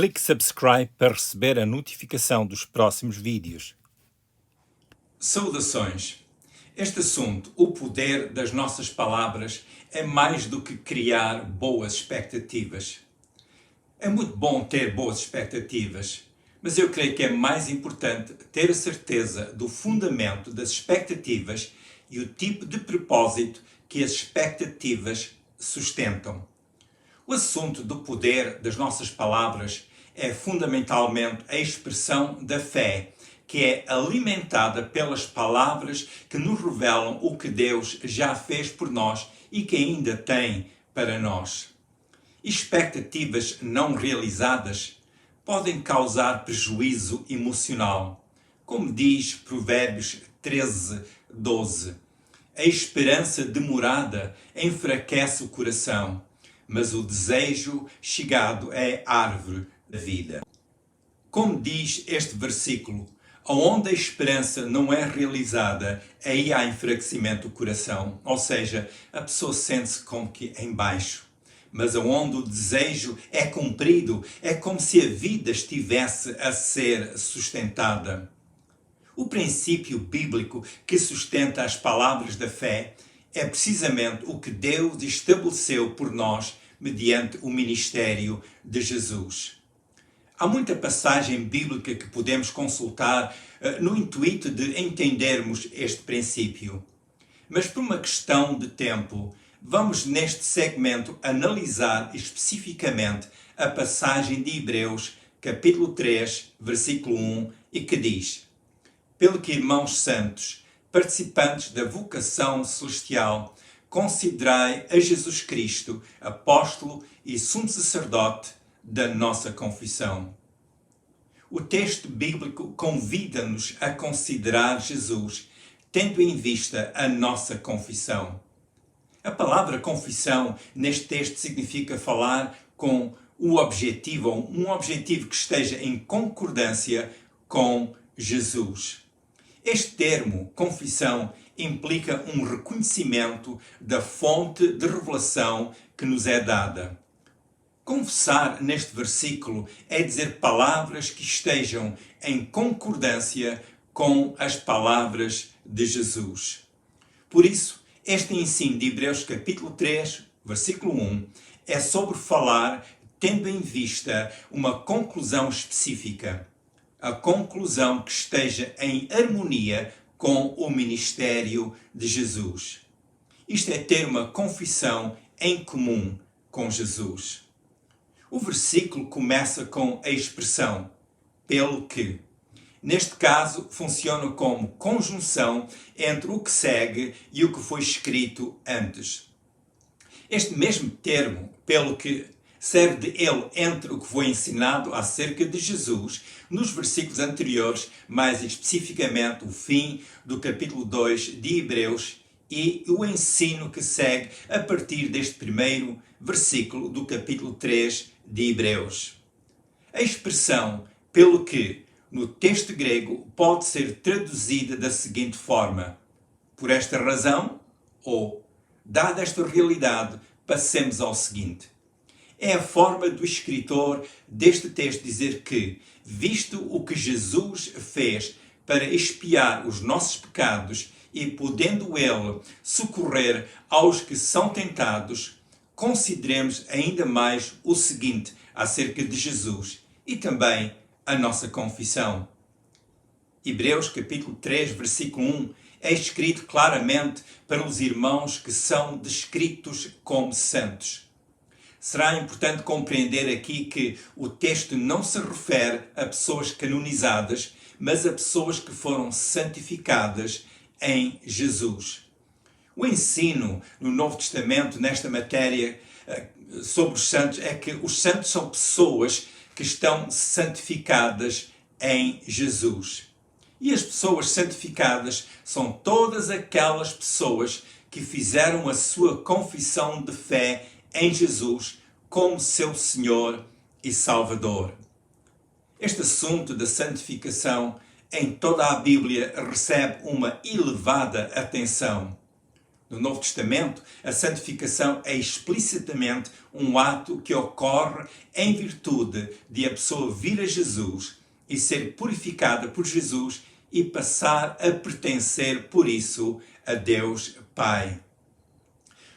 Clique subscribe para receber a notificação dos próximos vídeos. Saudações! Este assunto, o poder das nossas palavras, é mais do que criar boas expectativas. É muito bom ter boas expectativas, mas eu creio que é mais importante ter a certeza do fundamento das expectativas e o tipo de propósito que as expectativas sustentam. O assunto do poder das nossas palavras é fundamentalmente a expressão da fé, que é alimentada pelas palavras que nos revelam o que Deus já fez por nós e que ainda tem para nós. Expectativas não realizadas podem causar prejuízo emocional. Como diz Provérbios 13:12, a esperança demorada enfraquece o coração, mas o desejo chegado é árvore da vida. Como diz este versículo, onde a esperança não é realizada, aí há enfraquecimento do coração, ou seja, a pessoa sente-se como que em baixo. Mas onde o desejo é cumprido, é como se a vida estivesse a ser sustentada. O princípio bíblico que sustenta as palavras da fé é precisamente o que Deus estabeleceu por nós mediante o ministério de Jesus. Há muita passagem bíblica que podemos consultar no intuito de entendermos este princípio. Mas por uma questão de tempo, vamos neste segmento analisar especificamente a passagem de Hebreus, capítulo 3, versículo 1, e que diz: Pelo que, irmãos santos, participantes da vocação celestial, considerai a Jesus Cristo, apóstolo e sumo sacerdote da nossa confissão. O texto bíblico convida-nos a considerar Jesus, tendo em vista a nossa confissão. A palavra confissão neste texto significa falar com um objetivo que esteja em concordância com Jesus. Este termo, confissão, implica um reconhecimento da fonte de revelação que nos é dada. Confessar neste versículo é dizer palavras que estejam em concordância com as palavras de Jesus. Por isso, este ensino de Hebreus capítulo 3, versículo 1, é sobre falar tendo em vista uma conclusão específica. A conclusão que esteja em harmonia com o ministério de Jesus. Isto é ter uma confissão em comum com Jesus. O versículo começa com a expressão pelo que. Neste caso, funciona como conjunção entre o que segue e o que foi escrito antes. Este mesmo termo, pelo que, serve de ele entre o que foi ensinado acerca de Jesus nos versículos anteriores, mais especificamente o fim do capítulo 2 de Hebreus e o ensino que segue a partir deste primeiro versículo do capítulo 3 de Hebreus. A expressão pelo que, no texto grego, pode ser traduzida da seguinte forma: por esta razão, ou dada esta realidade, passemos ao seguinte. É a forma do escritor deste texto dizer que, visto o que Jesus fez para expiar os nossos pecados e podendo ele socorrer aos que são tentados, consideremos ainda mais o seguinte acerca de Jesus e também a nossa confissão. Hebreus capítulo 3, versículo 1 é escrito claramente para os irmãos que são descritos como santos. Será importante compreender aqui que o texto não se refere a pessoas canonizadas, mas a pessoas que foram santificadas em Jesus. O ensino no Novo Testamento nesta matéria sobre os santos é que os santos são pessoas que estão santificadas em Jesus. E as pessoas santificadas são todas aquelas pessoas que fizeram a sua confissão de fé em Jesus como seu Senhor e Salvador. Este assunto da santificação em toda a Bíblia recebe uma elevada atenção. No Novo Testamento, a santificação é explicitamente um ato que ocorre em virtude de a pessoa vir a Jesus e ser purificada por Jesus e passar a pertencer, por isso, a Deus Pai.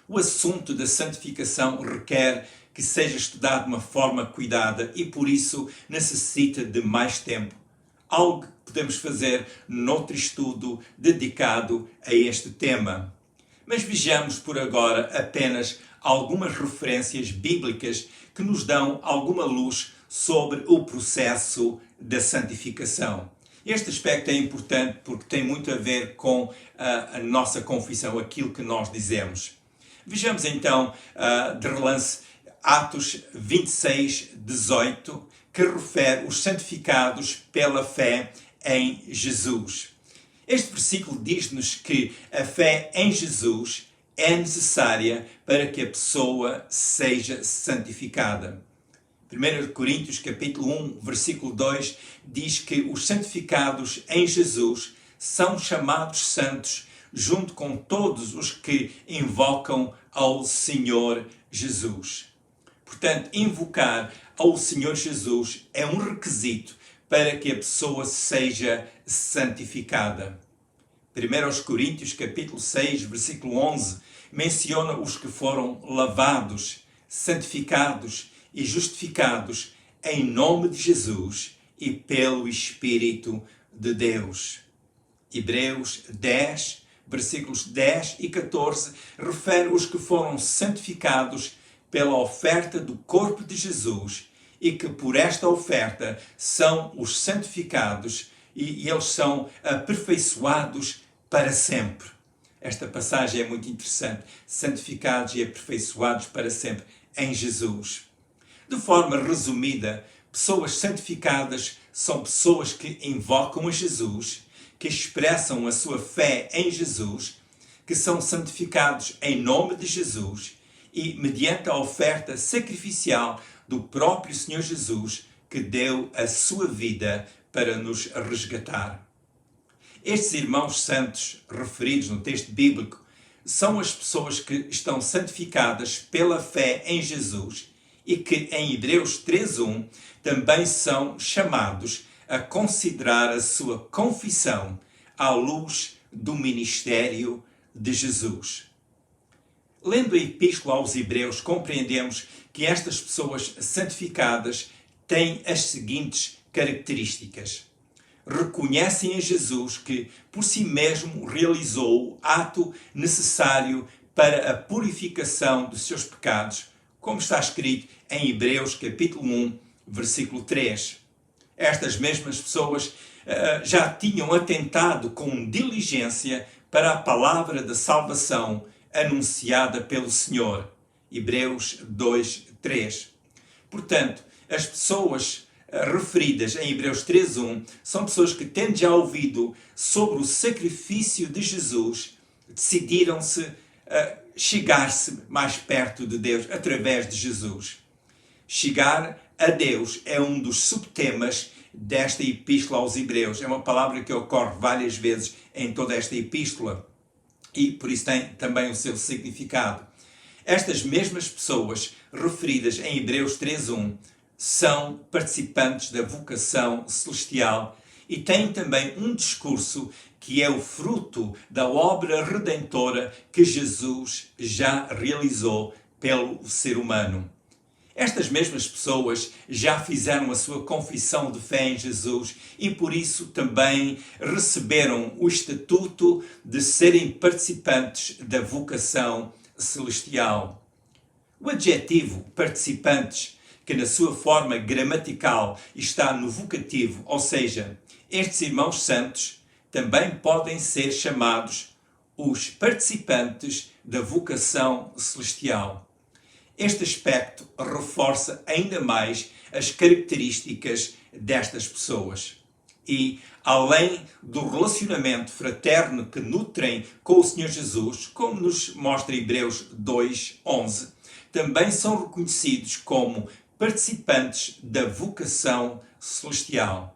O assunto da santificação requer que seja estudado de uma forma cuidada e, por isso, necessita de mais tempo. Algo que podemos fazer noutro estudo dedicado a este tema. Mas vejamos por agora apenas algumas referências bíblicas que nos dão alguma luz sobre o processo da santificação. Este aspecto é importante porque tem muito a ver com a nossa confissão, aquilo que nós dizemos. Vejamos então, de relance, Atos 26, 18, que refere os santificados pela fé em Jesus. Este versículo diz-nos que a fé em Jesus é necessária para que a pessoa seja santificada. 1 Coríntios capítulo 1, versículo 2, diz que os santificados em Jesus são chamados santos junto com todos os que invocam ao Senhor Jesus. Portanto, invocar ao Senhor Jesus é um requisito para que a pessoa seja santificada. 1 Coríntios capítulo 6, versículo 11, menciona os que foram lavados, santificados e justificados em nome de Jesus e pelo Espírito de Deus. Hebreus 10, versículos 10 e 14, refere os que foram santificados pela oferta do corpo de Jesus e que por esta oferta são os santificados e eles são aperfeiçoados para sempre. Esta passagem é muito interessante. Santificados e aperfeiçoados para sempre em Jesus. De forma resumida, pessoas santificadas são pessoas que invocam a Jesus, que expressam a sua fé em Jesus, que são santificados em nome de Jesus e mediante a oferta sacrificial do próprio Senhor Jesus, que deu a sua vida para nos resgatar. Estes irmãos santos referidos no texto bíblico são as pessoas que estão santificadas pela fé em Jesus e que em Hebreus 3:1 também são chamados a considerar a sua confissão à luz do ministério de Jesus. Lendo a Epístola aos Hebreus, compreendemos que estas pessoas santificadas têm as seguintes características. Reconhecem a Jesus que, por si mesmo, realizou o ato necessário para a purificação dos seus pecados, como está escrito em Hebreus capítulo 1, versículo 3. Estas mesmas pessoas já tinham atentado com diligência para a palavra da salvação anunciada pelo Senhor. Hebreus 2, 3. Portanto, as pessoas referidas em Hebreus 3:1 são pessoas que, tendo já ouvido sobre o sacrifício de Jesus, decidiram-se chegar-se mais perto de Deus através de Jesus. Chegar a Deus é um dos subtemas desta epístola aos Hebreus. É uma palavra que ocorre várias vezes em toda esta epístola e por isso tem também o seu significado. Estas mesmas pessoas referidas em Hebreus 3:1 são participantes da vocação celestial e têm também um discurso que é o fruto da obra redentora que Jesus já realizou pelo ser humano. Estas mesmas pessoas já fizeram a sua confissão de fé em Jesus e por isso também receberam o estatuto de serem participantes da vocação celestial. O adjetivo participantes, que na sua forma gramatical está no vocativo, ou seja, estes irmãos santos também podem ser chamados os participantes da vocação celestial. Este aspecto reforça ainda mais as características destas pessoas. E, além do relacionamento fraterno que nutrem com o Senhor Jesus, como nos mostra Hebreus 2:11, também são reconhecidos como participantes da vocação celestial.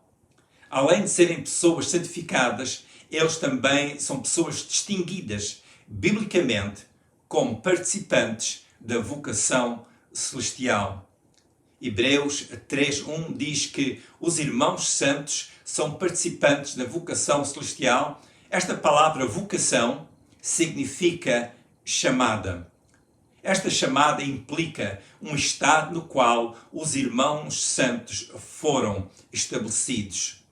Além de serem pessoas santificadas, eles também são pessoas distinguidas biblicamente como participantes da vocação celestial. Hebreus 3:1 diz que os irmãos santos são participantes da vocação celestial. Esta palavra vocação significa chamada. Esta chamada implica um estado no qual os irmãos santos foram estabelecidos.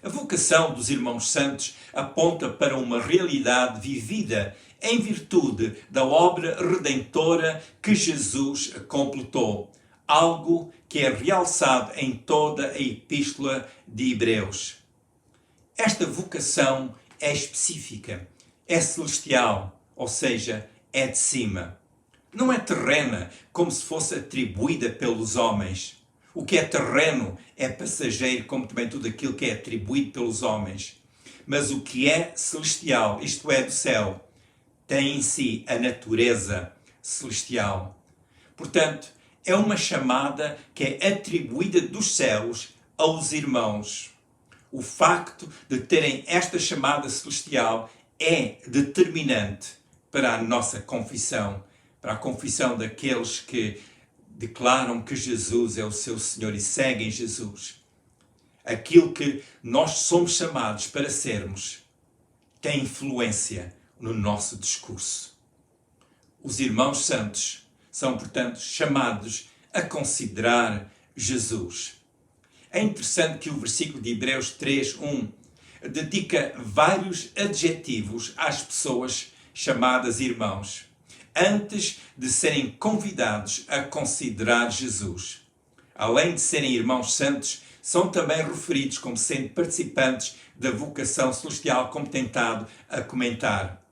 A vocação dos irmãos santos aponta para uma realidade vivida em virtude da obra redentora que Jesus completou, algo que é realçado em toda a Epístola de Hebreus. Esta vocação é específica, é celestial, ou seja, é de cima. Não é terrena, como se fosse atribuída pelos homens. O que é terreno é passageiro, como também tudo aquilo que é atribuído pelos homens. Mas o que é celestial, isto é, do céu, tem em si a natureza celestial. Portanto, é uma chamada que é atribuída dos céus aos irmãos. O facto de terem esta chamada celestial é determinante para a nossa confissão, para a confissão daqueles que declaram que Jesus é o seu Senhor e seguem Jesus. Aquilo que nós somos chamados para sermos tem influência no nosso discurso. Os irmãos santos são, portanto, chamados a considerar Jesus. É interessante que o versículo de Hebreus 3:1 dedica vários adjetivos às pessoas chamadas irmãos, antes de serem convidados a considerar Jesus. Além de serem irmãos santos, são também referidos como sendo participantes da vocação celestial, como tentado a comentar.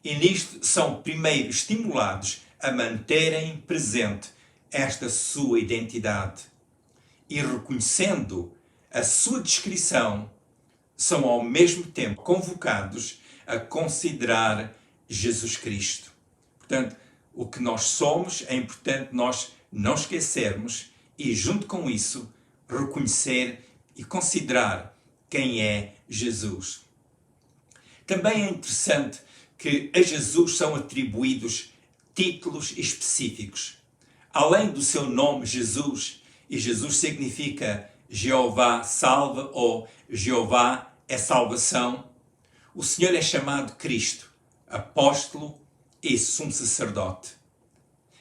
E nisto são primeiro estimulados a manterem presente esta sua identidade. E reconhecendo a sua descrição, são ao mesmo tempo convocados a considerar Jesus Cristo. Portanto, o que nós somos é importante nós não esquecermos e, junto com isso, reconhecer e considerar quem é Jesus. Também é interessante que a Jesus são atribuídos títulos específicos. Além do seu nome Jesus, e Jesus significa Jeová salva ou Jeová é salvação, o Senhor é chamado Cristo, apóstolo e sumo sacerdote.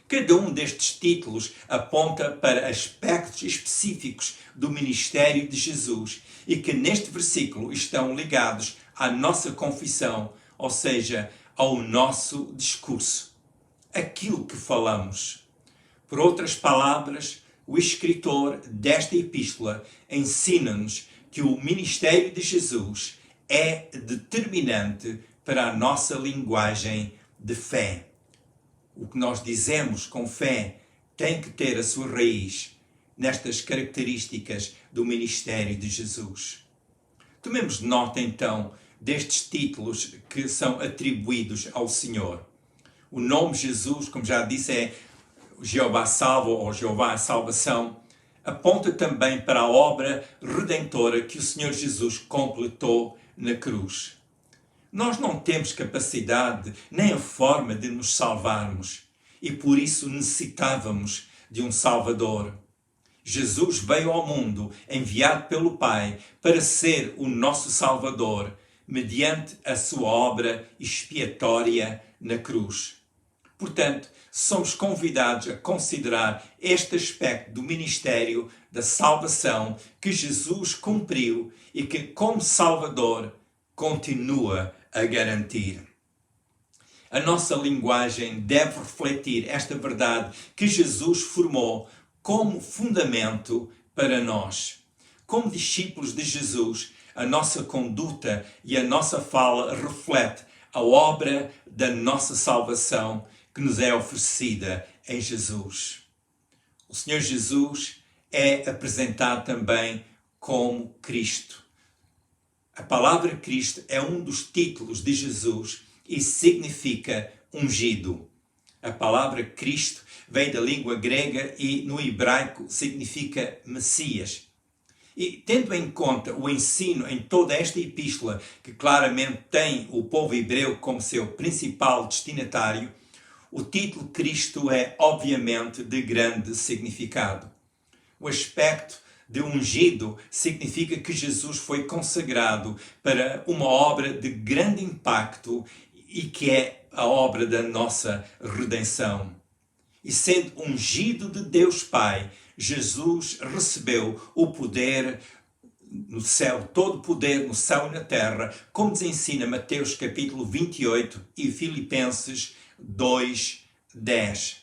Cada um destes títulos aponta para aspectos específicos do ministério de Jesus e que neste versículo estão ligados à nossa confissão, ou seja, ao nosso discurso, aquilo que falamos. Por outras palavras, o escritor desta epístola ensina-nos que o ministério de Jesus é determinante para a nossa linguagem de fé. O que nós dizemos com fé tem que ter a sua raiz nestas características do ministério de Jesus. Tomemos nota então destes títulos que são atribuídos ao Senhor. O nome Jesus, como já disse, é Jeová salva ou Jeová a salvação. Aponta também para a obra redentora que o Senhor Jesus completou na cruz. Nós não temos capacidade nem a forma de nos salvarmos e por isso necessitávamos de um Salvador. Jesus veio ao mundo enviado pelo Pai para ser o nosso Salvador mediante a sua obra expiatória na cruz. Portanto, somos convidados a considerar este aspecto do ministério da salvação que Jesus cumpriu e que, como Salvador, continua a garantir. A nossa linguagem deve refletir esta verdade que Jesus formou como fundamento para nós. Como discípulos de Jesus, a nossa conduta e a nossa fala reflete a obra da nossa salvação que nos é oferecida em Jesus. O Senhor Jesus é apresentado também como Cristo. A palavra Cristo é um dos títulos de Jesus e significa ungido. A palavra Cristo vem da língua grega e no hebraico significa Messias. E tendo em conta o ensino em toda esta epístola, que claramente tem o povo hebreu como seu principal destinatário, o título Cristo é obviamente de grande significado. O aspecto de ungido significa que Jesus foi consagrado para uma obra de grande impacto e que é a obra da nossa redenção. E sendo ungido de Deus Pai, Jesus recebeu o poder no céu, todo o poder no céu e na terra, como nos ensina Mateus capítulo 28 e Filipenses 2:10.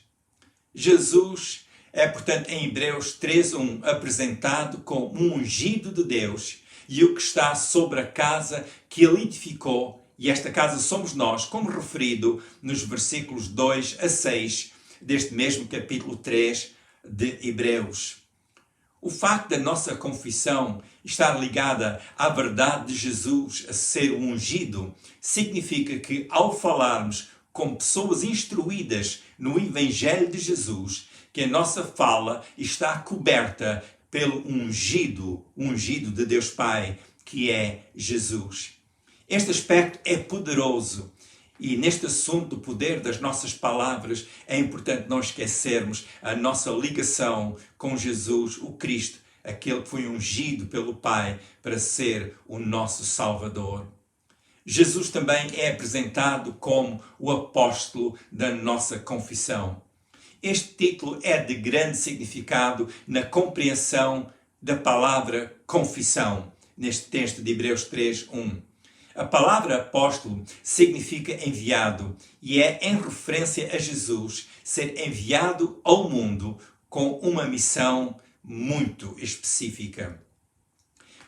Jesus é, portanto, em Hebreus 3:1, apresentado como um ungido de Deus e o que está sobre a casa que ele edificou, e esta casa somos nós, como referido nos versículos 2 a 6 deste mesmo capítulo 3 de Hebreus. O facto da nossa confissão estar ligada à verdade de Jesus a ser o ungido significa que, ao falarmos com pessoas instruídas no Evangelho de Jesus, que a nossa fala está coberta pelo ungido de Deus Pai, que é Jesus. Este aspecto é poderoso e neste assunto do poder das nossas palavras é importante não esquecermos a nossa ligação com Jesus, o Cristo, aquele que foi ungido pelo Pai para ser o nosso Salvador. Jesus também é apresentado como o apóstolo da nossa confissão. Este título é de grande significado na compreensão da palavra confissão, neste texto de Hebreus 3:1. A palavra apóstolo significa enviado e é em referência a Jesus ser enviado ao mundo com uma missão muito específica.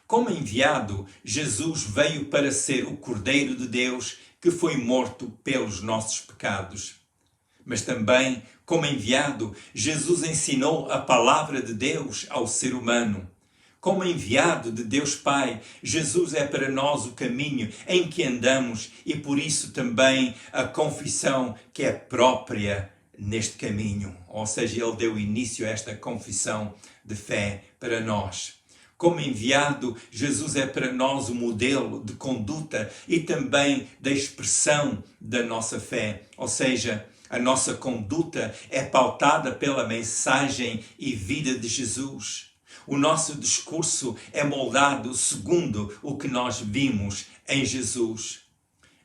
Como enviado, Jesus veio para ser o Cordeiro de Deus que foi morto pelos nossos pecados. Mas também, como enviado, Jesus ensinou a palavra de Deus ao ser humano. Como enviado de Deus Pai, Jesus é para nós o caminho em que andamos e por isso também a confissão que é própria neste caminho. Ou seja, ele deu início a esta confissão de fé para nós. Como enviado, Jesus é para nós o modelo de conduta e também da expressão da nossa fé. Ou seja, a nossa conduta é pautada pela mensagem e vida de Jesus. O nosso discurso é moldado segundo o que nós vimos em Jesus.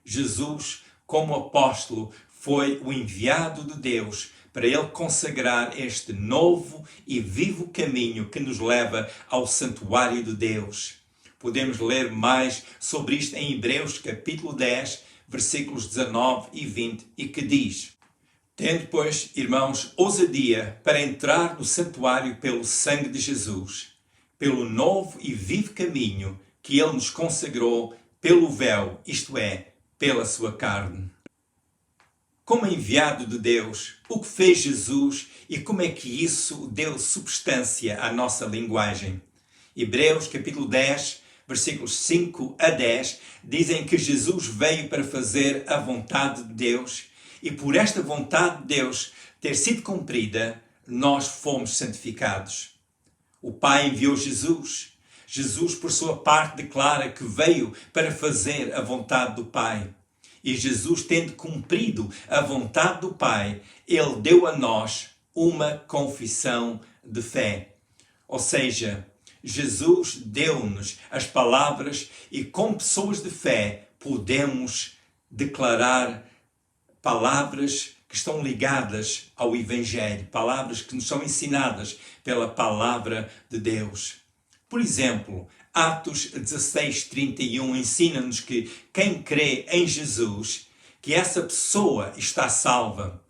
Jesus, como apóstolo, foi o enviado de Deus para ele consagrar este novo e vivo caminho que nos leva ao santuário de Deus. Podemos ler mais sobre isto em Hebreus capítulo 10, versículos 19 e 20, e que diz: Tendo, pois, irmãos, ousadia para entrar no santuário pelo sangue de Jesus, pelo novo e vivo caminho que ele nos consagrou pelo véu, isto é, pela sua carne. Como enviado de Deus, o que fez Jesus e como é que isso deu substância à nossa linguagem? Hebreus capítulo 10, versículos 5 a 10, dizem que Jesus veio para fazer a vontade de Deus e por esta vontade de Deus ter sido cumprida, nós fomos santificados. O Pai enviou Jesus. Jesus, por sua parte, declara que veio para fazer a vontade do Pai. E Jesus, tendo cumprido a vontade do Pai, ele deu a nós uma confissão de fé. Ou seja, Jesus deu-nos as palavras e com pessoas de fé podemos declarar palavras que estão ligadas ao Evangelho, palavras que nos são ensinadas pela palavra de Deus. Por exemplo, Atos 16:31 ensina-nos que quem crê em Jesus, que essa pessoa está salva.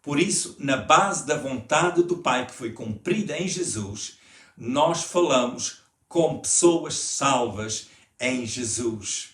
Por isso, na base da vontade do Pai que foi cumprida em Jesus, nós falamos com pessoas salvas em Jesus.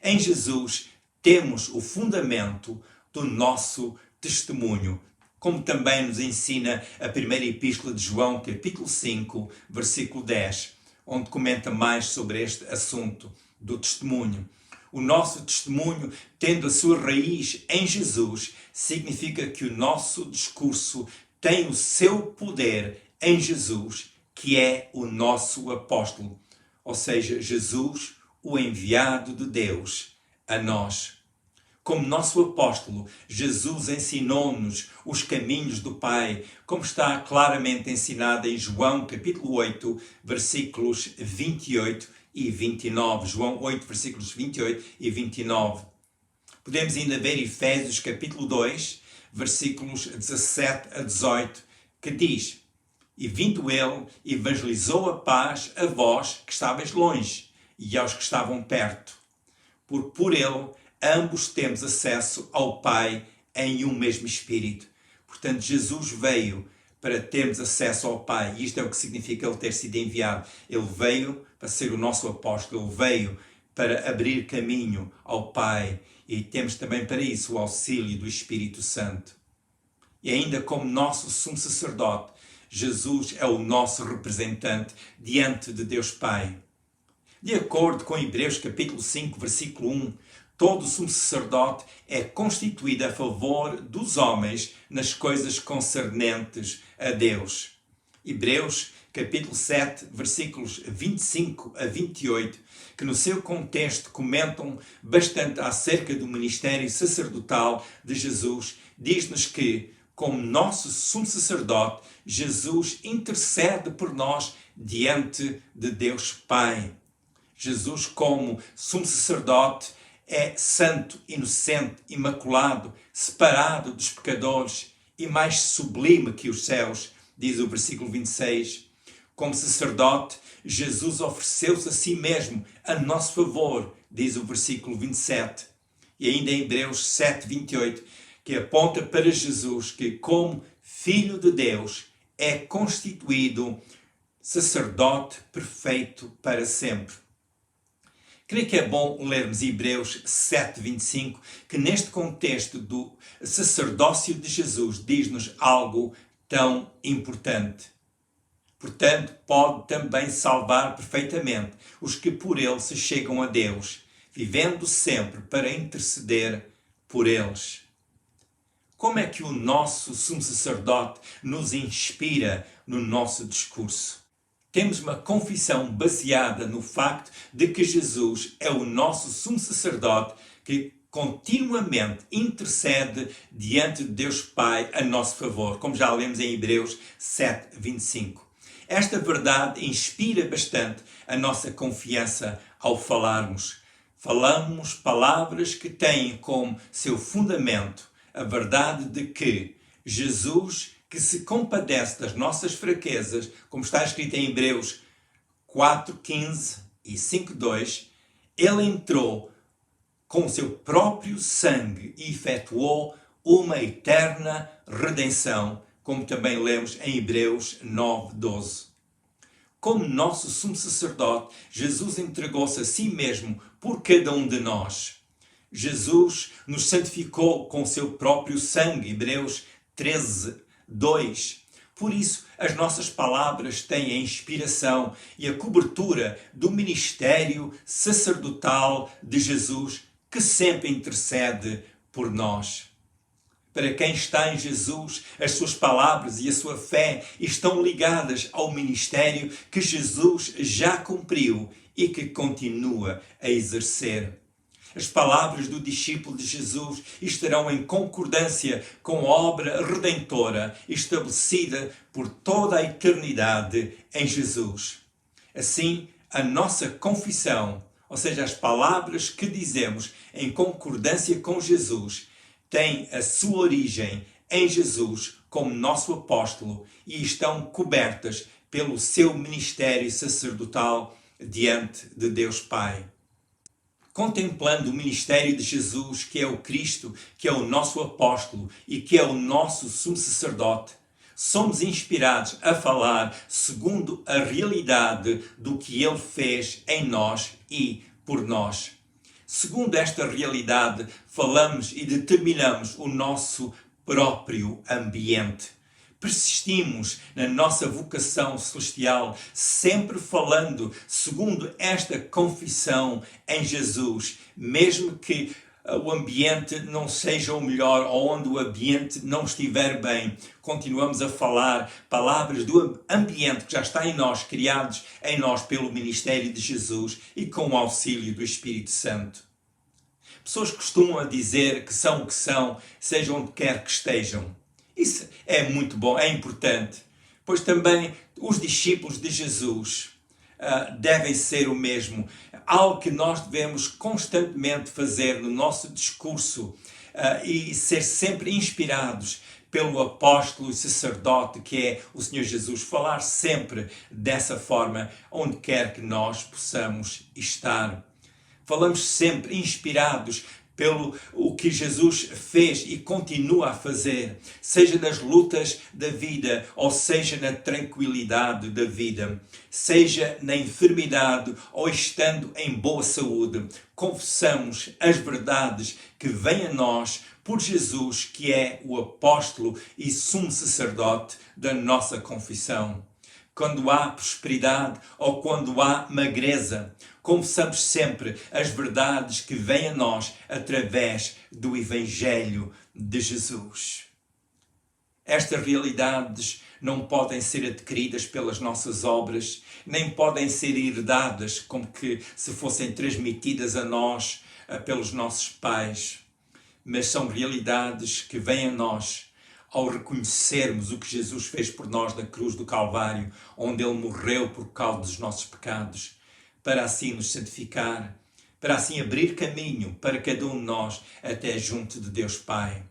Em Jesus temos o fundamento do nosso testemunho, como também nos ensina a primeira epístola de João, capítulo 5, versículo 10, onde comenta mais sobre este assunto do testemunho. O nosso testemunho, tendo a sua raiz em Jesus, significa que o nosso discurso tem o seu poder em Jesus que é o nosso apóstolo, ou seja, Jesus, o enviado de Deus a nós. Como nosso apóstolo, Jesus ensinou-nos os caminhos do Pai, como está claramente ensinado em João capítulo 8, versículos 28 e 29. João 8, versículos 28 e 29. Podemos ainda ver Efésios capítulo 2, versículos 17 a 18, que diz: E vindo ele, evangelizou a paz a vós que estáveis longe e aos que estavam perto. Porque por ele ambos temos acesso ao Pai em um mesmo Espírito. Portanto, Jesus veio para termos acesso ao Pai. E isto é o que significa ele ter sido enviado. Ele veio para ser o nosso apóstolo. Ele veio para abrir caminho ao Pai. E temos também para isso o auxílio do Espírito Santo. E ainda como nosso sumo sacerdote, Jesus é o nosso representante diante de Deus Pai. De acordo com Hebreus capítulo 5, versículo 1, todo sumo sacerdote é constituído a favor dos homens nas coisas concernentes a Deus. Hebreus capítulo 7, versículos 25 a 28, que no seu contexto comentam bastante acerca do ministério sacerdotal de Jesus, diz-nos que, como nosso sumo sacerdote, Jesus intercede por nós diante de Deus Pai. Jesus, como sumo sacerdote, é santo, inocente, imaculado, separado dos pecadores e mais sublime que os céus, diz o versículo 26. Como sacerdote, Jesus ofereceu-se a si mesmo a nosso favor, diz o versículo 27. E ainda em Hebreus 7, 28, que aponta para Jesus, que como Filho de Deus é constituído sacerdote perfeito para sempre. Creio que é bom lermos Hebreus 7, 25, que neste contexto do sacerdócio de Jesus diz-nos algo tão importante. Portanto, pode também salvar perfeitamente os que por ele se chegam a Deus, vivendo sempre para interceder por eles. Como é que o nosso sumo sacerdote nos inspira no nosso discurso? Temos uma confissão baseada no facto de que Jesus é o nosso sumo sacerdote que continuamente intercede diante de Deus Pai a nosso favor, como já lemos em Hebreus 7, 25. Esta verdade inspira bastante a nossa confiança ao falarmos. Falamos palavras que têm como seu fundamento a verdade de que Jesus, que se compadece das nossas fraquezas, como está escrito em Hebreus 4:15 e 5:2, ele entrou com o seu próprio sangue e efetuou uma eterna redenção, como também lemos em Hebreus 9:12. Como nosso sumo sacerdote, Jesus entregou-se a si mesmo por cada um de nós. Jesus nos santificou com o seu próprio sangue, Hebreus 13:2. Por isso, as nossas palavras têm a inspiração e a cobertura do ministério sacerdotal de Jesus, que sempre intercede por nós. Para quem está em Jesus, as suas palavras e a sua fé estão ligadas ao ministério que Jesus já cumpriu e que continua a exercer. As palavras do discípulo de Jesus estarão em concordância com a obra redentora estabelecida por toda a eternidade em Jesus. Assim, a nossa confissão, ou seja, as palavras que dizemos em concordância com Jesus, têm a sua origem em Jesus como nosso apóstolo e estão cobertas pelo seu ministério sacerdotal diante de Deus Pai. Contemplando o ministério de Jesus, que é o Cristo, que é o nosso apóstolo e que é o nosso sumo sacerdote, somos inspirados a falar segundo a realidade do que ele fez em nós e por nós. Segundo esta realidade, falamos e determinamos o nosso próprio ambiente. Persistimos na nossa vocação celestial, sempre falando segundo esta confissão em Jesus, mesmo que o ambiente não seja o melhor, ou onde o ambiente não estiver bem, continuamos a falar palavras do ambiente que já está em nós, criados em nós pelo ministério de Jesus e com o auxílio do Espírito Santo. Pessoas costumam dizer que são o que são, seja onde quer que estejam. Isso é muito bom, é importante, pois também os discípulos de Jesus devem ser o mesmo. Algo que nós devemos constantemente fazer no nosso discurso e ser sempre inspirados pelo apóstolo e sacerdote que é o Senhor Jesus. Falar sempre dessa forma, onde quer que nós possamos estar. Falamos sempre inspirados pelo o que Jesus fez e continua a fazer, seja nas lutas da vida, ou seja na tranquilidade da vida, seja na enfermidade ou estando em boa saúde. Confessamos as verdades que vêm a nós por Jesus, que é o apóstolo e sumo sacerdote da nossa confissão. Quando há prosperidade ou quando há magreza, confessamos sempre as verdades que vêm a nós através do Evangelho de Jesus. Estas realidades não podem ser adquiridas pelas nossas obras, nem podem ser herdadas como que se fossem transmitidas a nós pelos nossos pais, mas são realidades que vêm a nós ao reconhecermos o que Jesus fez por nós na cruz do Calvário, onde Ele morreu por causa dos nossos pecados, para assim nos santificar, para assim abrir caminho para cada um de nós até junto de Deus Pai.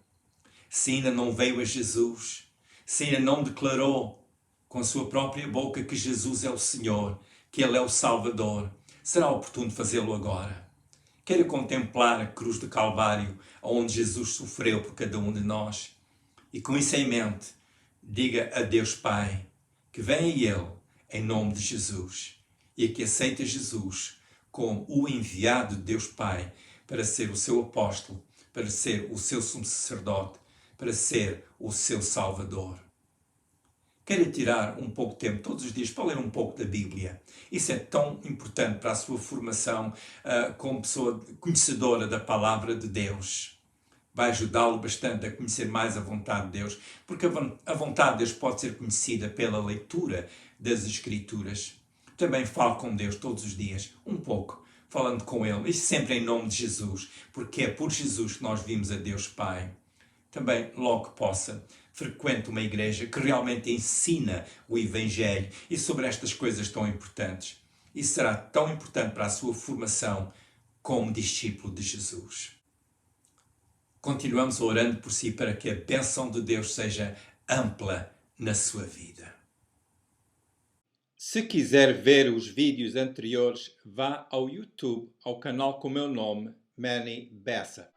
Se ainda não veio a Jesus, se ainda não declarou com a sua própria boca que Jesus é o Senhor, que Ele é o Salvador, será oportuno fazê-lo agora. Quero contemplar a cruz do Calvário, onde Jesus sofreu por cada um de nós. E com isso em mente, diga a Deus Pai que venha Ele em nome de Jesus e que aceita Jesus como o enviado de Deus Pai para ser o seu apóstolo, para ser o seu sumo sacerdote, para ser o seu Salvador. Quero tirar um pouco de tempo todos os dias para ler um pouco da Bíblia. Isso é tão importante para a sua formação como pessoa conhecedora da palavra de Deus. Vai ajudá-lo bastante a conhecer mais a vontade de Deus, porque a vontade de Deus pode ser conhecida pela leitura das Escrituras. Também falo com Deus todos os dias, um pouco, falando com Ele, e sempre em nome de Jesus, porque é por Jesus que nós vimos a Deus Pai. Também, logo que possa, frequente uma igreja que realmente ensina o Evangelho e sobre estas coisas tão importantes. Isso será tão importante para a sua formação como discípulo de Jesus. Continuamos orando por si para que a bênção de Deus seja ampla na sua vida. Se quiser ver os vídeos anteriores, vá ao YouTube, ao canal com o meu nome, Manny Bessa.